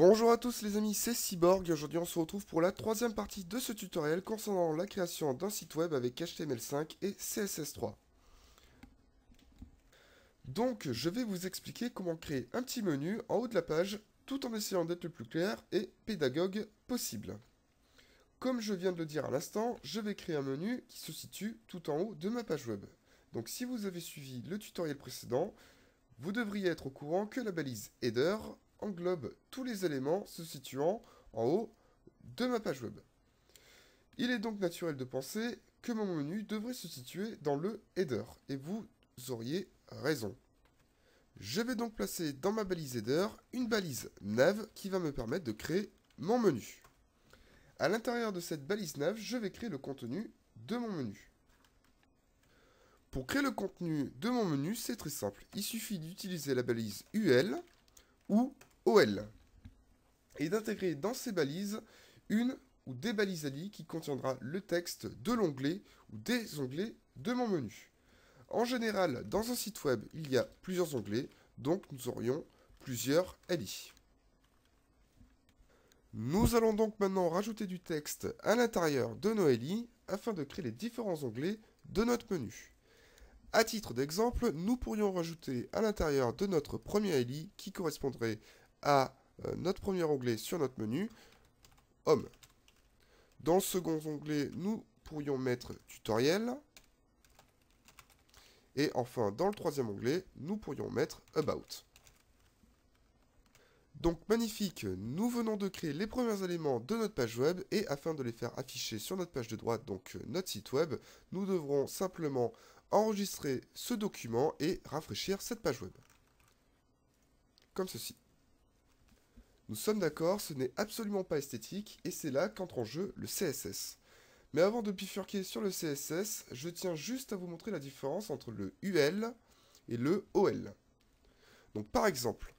Bonjour à tous les amis, c'est Cyborg et aujourd'hui on se retrouve pour la troisième partie de ce tutoriel concernant la création d'un site web avec HTML5 et CSS3. Donc je vais vous expliquer comment créer un petit menu en haut de la page tout en essayant d'être le plus clair et pédagogue possible. Comme je viens de le dire à l'instant, je vais créer un menu qui se situe tout en haut de ma page web. Donc si vous avez suivi le tutoriel précédent, vous devriez être au courant que la balise header englobe tous les éléments se situant en haut de ma page web. Il est donc naturel de penser que mon menu devrait se situer dans le header, et vous auriez raison. Je vais donc placer dans ma balise header une balise nav qui va me permettre de créer mon menu. À l'intérieur de cette balise nav, je vais créer le contenu de mon menu. Pour créer le contenu de mon menu, c'est très simple. Il suffit d'utiliser la balise UL ou OL et d'intégrer dans ces balises une ou des balises ali qui contiendra le texte de l'onglet ou des onglets de mon menu. En général, dans un site web, il y a plusieurs onglets, donc nous aurions plusieurs ali. Nous allons donc maintenant rajouter du texte à l'intérieur de nos ali afin de créer les différents onglets de notre menu. À titre d'exemple, nous pourrions rajouter à l'intérieur de notre premier ali qui correspondrait à notre premier onglet sur notre menu, Home. Dans le second onglet, nous pourrions mettre Tutoriel. Et enfin, dans le troisième onglet, nous pourrions mettre About. Donc magnifique, nous venons de créer les premiers éléments de notre page web et afin de les faire afficher sur notre page de droite, donc notre site web, nous devrons simplement enregistrer ce document et rafraîchir cette page web. Comme ceci. Nous sommes d'accord, ce n'est absolument pas esthétique et c'est là qu'entre en jeu le CSS. Mais avant de bifurquer sur le CSS, je tiens juste à vous montrer la différence entre le UL et le OL. Donc par exemple,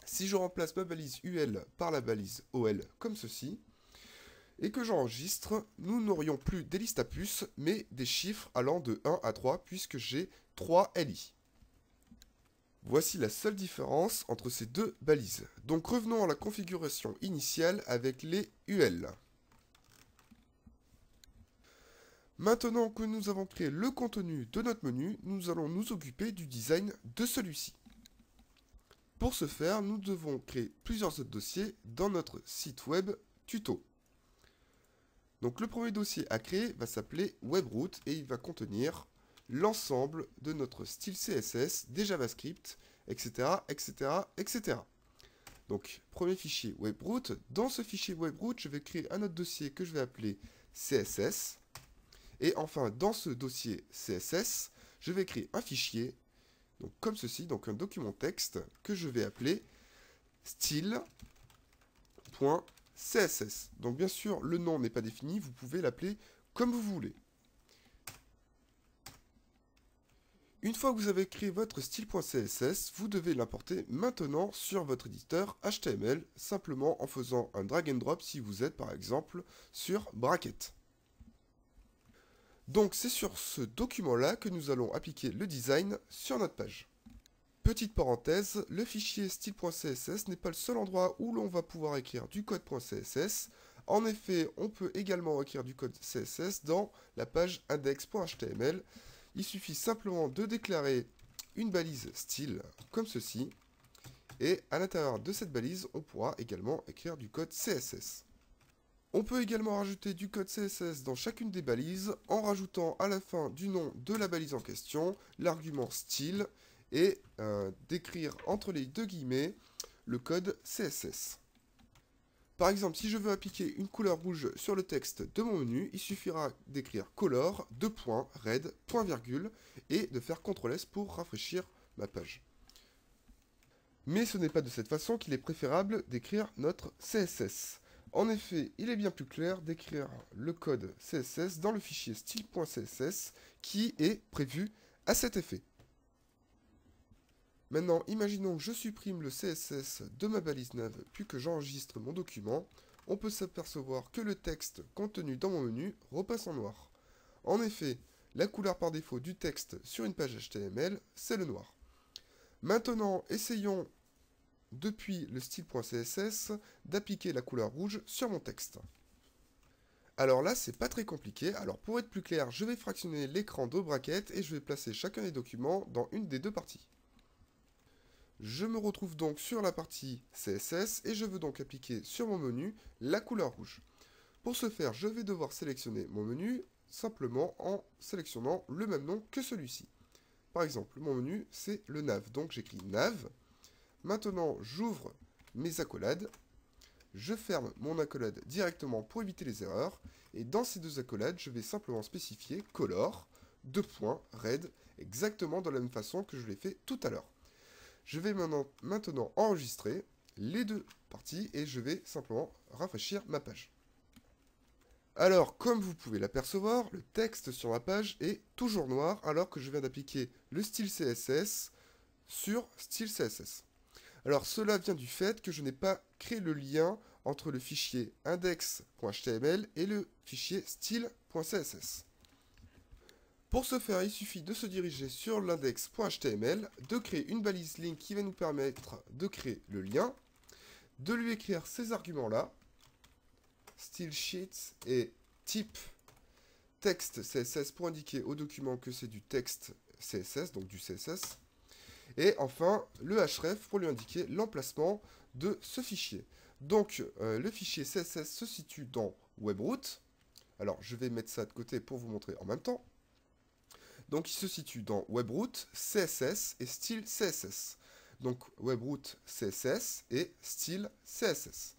si je remplace ma balise UL par la balise OL comme ceci, et que j'enregistre, nous n'aurions plus des listes à puces, mais des chiffres allant de 1 à 3, puisque j'ai 3 LI. Voici la seule différence entre ces deux balises. Donc revenons à la configuration initiale avec les UL. Maintenant que nous avons créé le contenu de notre menu, nous allons nous occuper du design de celui-ci. Pour ce faire, nous devons créer plusieurs autres dossiers dans notre site web tuto. Donc le premier dossier à créer va s'appeler WebRoot et il va contenir l'ensemble de notre style CSS, des JavaScript, etc., etc., etc. Donc premier fichier WebRoot. Dans ce fichier WebRoot, je vais créer un autre dossier que je vais appeler CSS. Et enfin, dans ce dossier CSS, je vais créer un fichier, donc comme ceci, donc un document texte que je vais appeler style.css. Donc bien sûr, le nom n'est pas défini, vous pouvez l'appeler comme vous voulez. Une fois que vous avez créé votre style.css, vous devez l'importer maintenant sur votre éditeur HTML, simplement en faisant un drag and drop si vous êtes par exemple sur Bracket. Donc c'est sur ce document-là que nous allons appliquer le design sur notre page. Petite parenthèse, le fichier style.css n'est pas le seul endroit où l'on va pouvoir écrire du code.css. En effet, on peut également écrire du code CSS dans la page index.html. Il suffit simplement de déclarer une balise style comme ceci. Et à l'intérieur de cette balise, on pourra également écrire du code CSS. On peut également rajouter du code CSS dans chacune des balises en rajoutant à la fin du nom de la balise en question l'argument style et d'écrire entre les deux guillemets le code CSS. Par exemple, si je veux appliquer une couleur rouge sur le texte de mon menu, il suffira d'écrire color, red, point virgule et de faire CTRL S pour rafraîchir ma page. Mais ce n'est pas de cette façon qu'il est préférable d'écrire notre CSS. En effet, il est bien plus clair d'écrire le code CSS dans le fichier style.css qui est prévu à cet effet. Maintenant, imaginons que je supprime le CSS de ma balise nav puis que j'enregistre mon document. On peut s'apercevoir que le texte contenu dans mon menu repasse en noir. En effet, la couleur par défaut du texte sur une page HTML, c'est le noir. Maintenant, essayons depuis le style.css, d'appliquer la couleur rouge sur mon texte. Alors là, c'est pas très compliqué. Alors pour être plus clair, je vais fractionner l'écran de brackets et je vais placer chacun des documents dans une des deux parties. Je me retrouve donc sur la partie CSS et je veux donc appliquer sur mon menu la couleur rouge. Pour ce faire, je vais devoir sélectionner mon menu simplement en sélectionnant le même nom que celui-ci. Par exemple, mon menu, c'est le nav. Donc j'écris nav. Maintenant, j'ouvre mes accolades. Je ferme mon accolade directement pour éviter les erreurs. Et dans ces deux accolades, je vais simplement spécifier color, red, exactement de la même façon que je l'ai fait tout à l'heure. Je vais maintenant enregistrer les deux parties et je vais simplement rafraîchir ma page. Alors, comme vous pouvez l'apercevoir, le texte sur ma page est toujours noir alors que je viens d'appliquer le style CSS sur style CSS. Alors, cela vient du fait que je n'ai pas créé le lien entre le fichier index.html et le fichier style.css. Pour ce faire, il suffit de se diriger sur l'index.html, de créer une balise link qui va nous permettre de créer le lien, de lui écrire ces arguments-là, style sheet et type texte CSS pour indiquer au document que c'est du texte CSS, donc du CSS. Et enfin, le href pour lui indiquer l'emplacement de ce fichier. Donc, le fichier CSS se situe dans webroot. Alors, je vais mettre ça de côté pour vous montrer en même temps. Donc, il se situe dans webroot, CSS et style CSS. Donc, webroot, CSS et style CSS.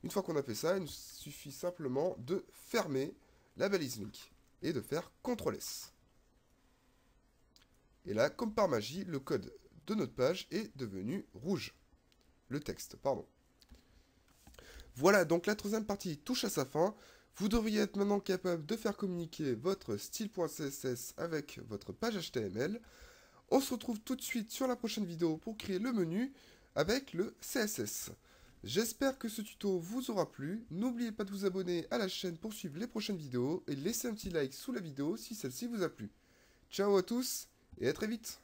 Une fois qu'on a fait ça, il nous suffit simplement de fermer la balise link et de faire CTRL-S. Et là, comme par magie, le code de notre page est devenu rouge. Le texte, pardon. Voilà, donc la troisième partie touche à sa fin. Vous devriez être maintenant capable de faire communiquer votre style.css avec votre page HTML. On se retrouve tout de suite sur la prochaine vidéo pour créer le menu avec le CSS. J'espère que ce tuto vous aura plu. N'oubliez pas de vous abonner à la chaîne pour suivre les prochaines vidéos et laissez un petit like sous la vidéo si celle-ci vous a plu. Ciao à tous et à très vite.